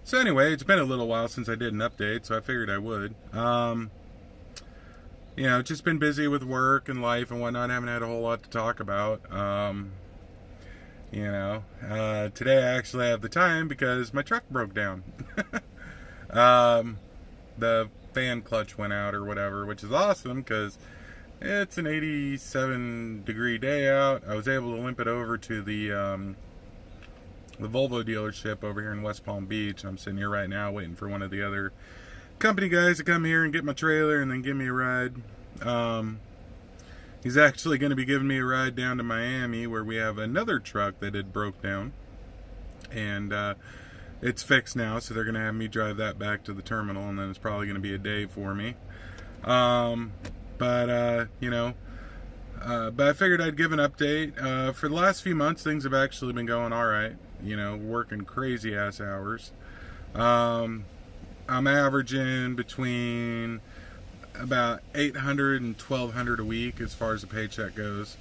So anyway, it's been a little while since I did an update, so I figured I would. Just been busy with work and life and whatnot. Haven't had a whole lot to talk about. Today I actually have the time because my truck broke down. The fan clutch went out or whatever, which is awesome because it's an 87 degree day out. I was able to limp it over to the Volvo dealership over here in West Palm Beach. I'm sitting here right now waiting for one of the other company guys to come here and get my trailer and then give me a ride. He's actually going to be giving me a ride down to Miami where we have another truck that had broke down, and it's fixed now, so they're going to have me drive that back to the terminal, and then it's probably going to be a day for me. But I figured I'd give an update. For the last few months, things have actually been going all right. Working crazy ass hours. I'm averaging between about 800 and 1200 a week as far as the paycheck goes.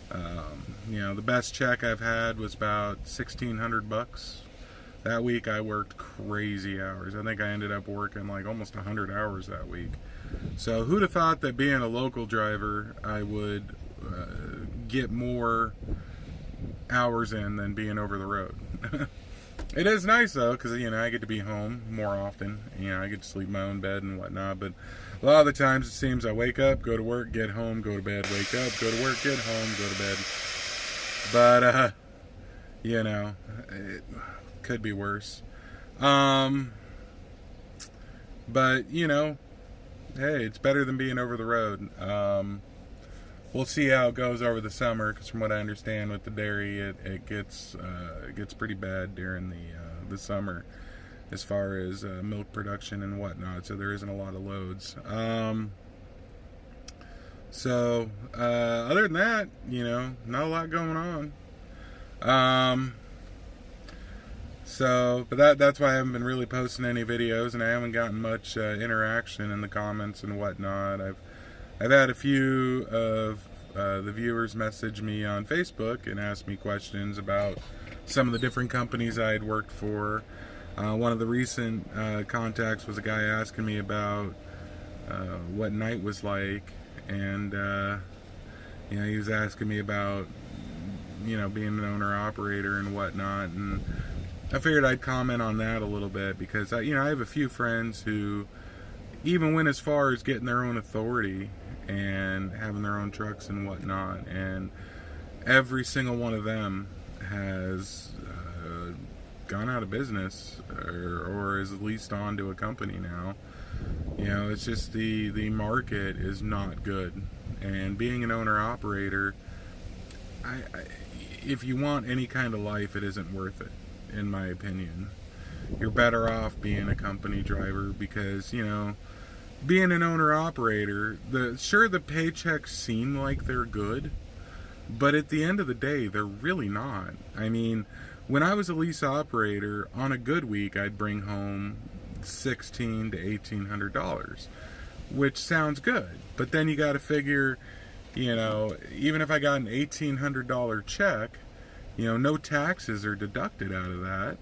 The best check I've had was about $1,600. That week I worked crazy hours. I think I ended up working like almost 100 hours that week. So who'd have thought that being a local driver I would get more hours in than being over the road. It is nice though, because I get to be home more often. I get to sleep in my own bed and whatnot. But a lot of the times it seems I wake up, go to work, get home, go to bed, wake up, go to work, get home, go to bed. But it could be worse. But hey, it's better than being over the road. We'll see how it goes over the summer, because from what I understand with the dairy, it gets pretty bad during the summer as far as milk production and whatnot. So there isn't a lot of loads. Other than that, not a lot going on. But that's why I haven't been really posting any videos, and I haven't gotten much interaction in the comments and whatnot. I've had a few of the viewers message me on Facebook and ask me questions about some of the different companies I had worked for. One of the recent contacts was a guy asking me about what night was like, and he was asking me about being an owner-operator and whatnot, and I figured I'd comment on that a little bit because I have a few friends who even went as far as getting their own authority and having their own trucks and whatnot, and every single one of them has gone out of business or is leased on to a company now. It's just the market is not good, and being an owner operator, if you want any kind of life, it isn't worth it, in my opinion. You're better off being a company driver because being an owner-operator, the paychecks seem like they're good, but at the end of the day, they're really not. I mean, when I was a lease operator, on a good week, I'd bring home $1,600 to $1,800, which sounds good. But then you got to figure, even if I got an $1,800 check, no taxes are deducted out of that.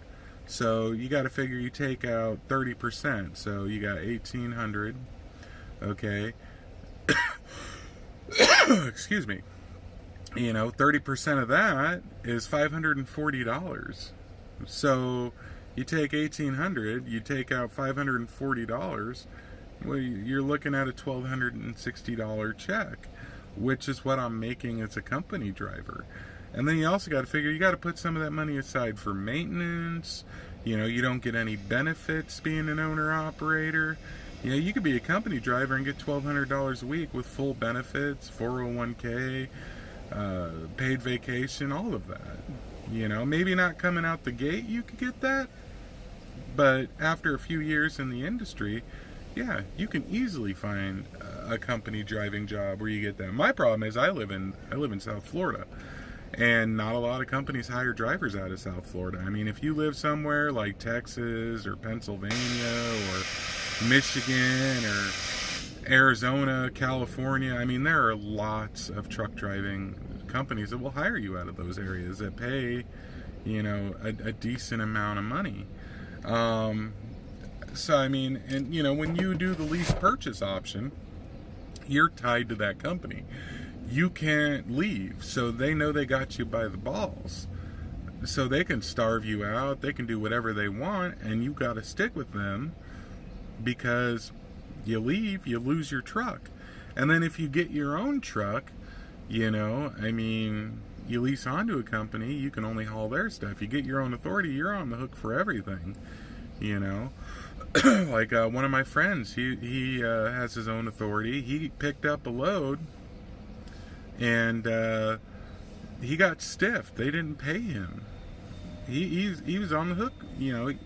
So you got to figure you take out 30%. So you got $1,800. Okay. Excuse me. 30% of that is $540. So you take $1,800, you take out $540. Well, you're looking at a $1,260 check, which is what I'm making as a company driver. And then you also got to figure you got to put some of that money aside for maintenance. You don't get any benefits being an owner-operator. You could be a company driver and get $1,200 a week with full benefits, 401k, paid vacation, all of that. Maybe not coming out the gate you could get that, but after a few years in the industry, yeah, you can easily find a company driving job where you get that. My problem is I live in South Florida. And not a lot of companies hire drivers out of South Florida. I mean, if you live somewhere like Texas or Pennsylvania or Michigan or Arizona, California, I mean, there are lots of truck driving companies that will hire you out of those areas that pay, a decent amount of money. So I mean, and when you do the lease purchase option, you're tied to that company. You can't leave, so they know they got you by the balls. So they can starve you out, they can do whatever they want, and you got to stick with them, because you leave, you lose your truck. And then if you get your own truck, I mean, you lease onto a company, you can only haul their stuff. You get your own authority, you're on the hook for everything. Like one of my friends, he has his own authority. He picked up a load, and he got stiffed. They didn't pay him. He was on the hook. And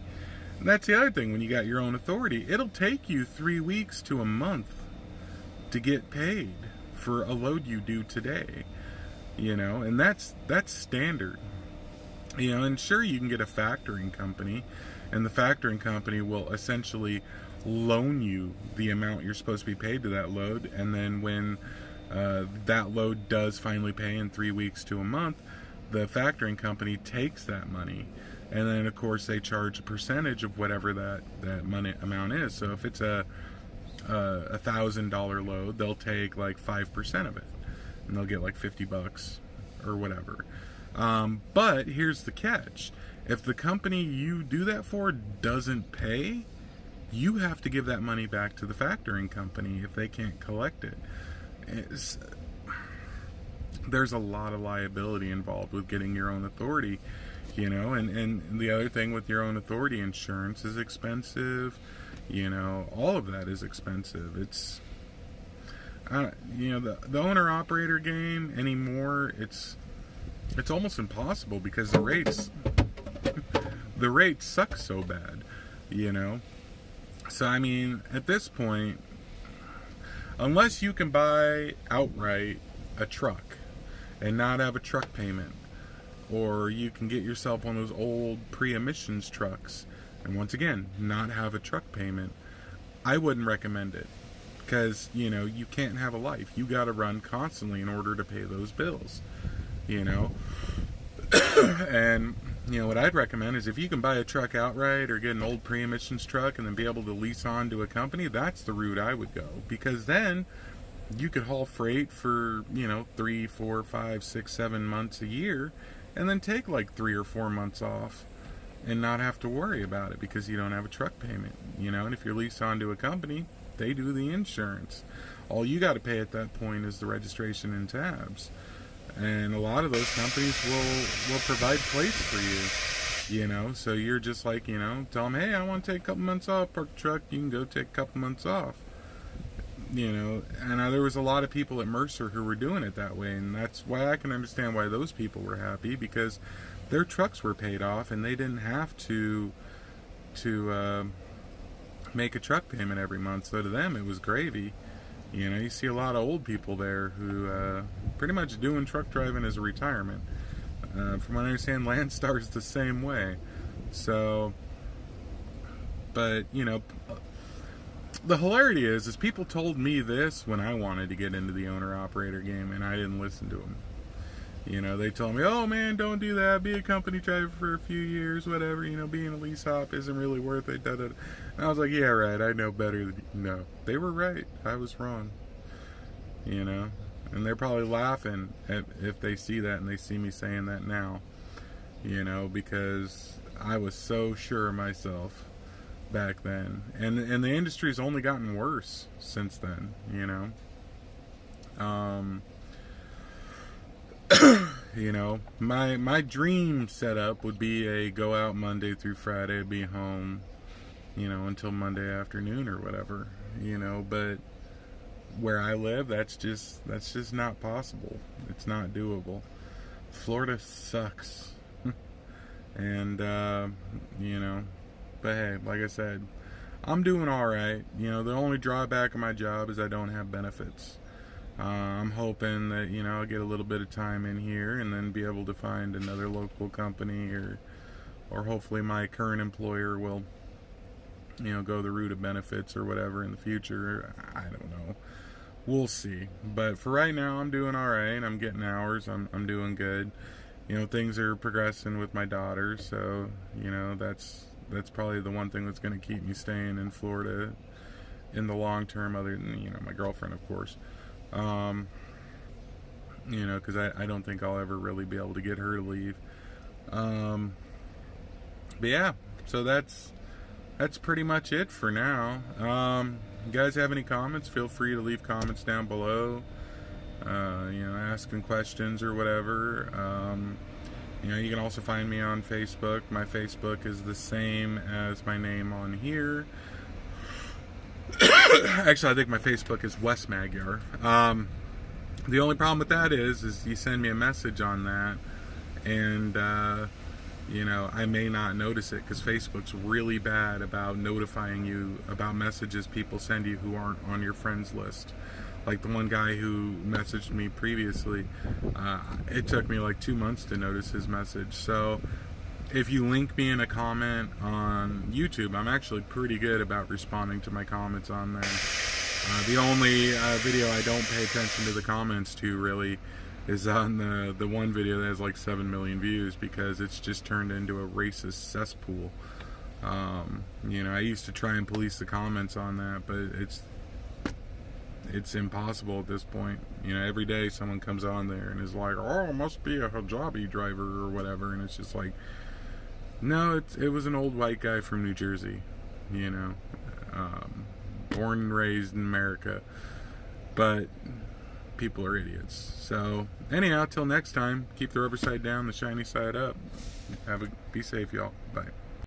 that's the other thing. When you got your own authority, it'll take you 3 weeks to a month to get paid for a load you do today. And that's standard. And sure, you can get a factoring company, and the factoring company will essentially loan you the amount you're supposed to be paid to that load, and then when that load does finally pay in 3 weeks to a month, the factoring company takes that money, and then of course they charge a percentage of whatever that money amount is. So if it's a $1,000 load, they'll take like 5% of it, and they'll get like $50 or whatever. But here's the catch: if the company you do that for doesn't pay, you have to give that money back to the factoring company if they can't collect it. There's a lot of liability involved with getting your own authority, and the other thing with your own authority, insurance is expensive. All of that is expensive. It's the owner operator game anymore, it's almost impossible because the rates suck so bad. So I mean, at this point, unless you can buy outright a truck and not have a truck payment, or you can get yourself one of those old pre-emissions trucks and once again not have a truck payment, I wouldn't recommend it, because you can't have a life. You got to run constantly in order to pay those bills. And what I'd recommend is, if you can buy a truck outright or get an old pre-emissions truck and then be able to lease on to a company, that's the route I would go, because then you could haul freight for 3, 4, 5, 6, 7 months a year, and then take like 3 or 4 months off and not have to worry about it because you don't have a truck payment. And if you're leased onto a company, they do the insurance. All you got to pay at that point is the registration and tabs. And a lot of those companies will provide plates for you. So you're just like, tell them, hey, I want to take a couple months off, park the truck, you can go take a couple months off. And there was a lot of people at Mercer who were doing it that way, and that's why I can understand why those people were happy, because their trucks were paid off and they didn't have to make a truck payment every month. So to them, it was gravy. You see a lot of old people there who pretty much doing truck driving as a retirement. From what I understand, Landstar's the same way. So, but the hilarity is people told me this when I wanted to get into the owner-operator game, and I didn't listen to them. They told me, oh man, don't do that, be a company driver for a few years, whatever, being a lease op isn't really worth it, da, da, da. And I was like, yeah, right, I know better than you. No, they were right, I was wrong. And they're probably laughing if they see that and they see me saying that now, because I was so sure of myself back then, and the industry's only gotten worse since then. My dream setup would be a go out Monday through Friday, be home until Monday afternoon or whatever. But where I live, that's just not possible. It's not doable. Florida sucks. And but hey, like I said, I'm doing alright. The only drawback of my job is I don't have benefits. I'm hoping that I'll get a little bit of time in here and then be able to find another local company, or hopefully my current employer will go the route of benefits or whatever in the future. I don't know. We'll see. But for right now, I'm doing alright. I'm getting hours. I'm doing good. Things are progressing with my daughter, so that's probably the one thing that's going to keep me staying in Florida in the long term, other than, my girlfriend, of course. Because I don't think I'll ever really be able to get her to leave. But yeah, so that's pretty much it for now. You guys have any comments? Feel free to leave comments down below. Asking questions or whatever. You can also find me on Facebook. My Facebook is the same as my name on here. Actually, I think my Facebook is Wes Magyar. The only problem with that is you send me a message on that, and I may not notice it, because Facebook's really bad about notifying you about messages people send you who aren't on your friends list. Like the one guy who messaged me previously, it took me like 2 months to notice his message. So if you link me in a comment on YouTube, I'm actually pretty good about responding to my comments on there. The only video I don't pay attention to the comments to, really, is on the one video that has like 7 million views, because it's just turned into a racist cesspool. I used to try and police the comments on that, but it's impossible at this point. Every day someone comes on there and is like, "Oh, it must be a hijabi driver," or whatever, and it's just like, no, it was an old white guy from New Jersey, born and raised in America, but people are idiots. So anyhow, till next time, keep the rubber side down, the shiny side up. Be safe, y'all. Bye.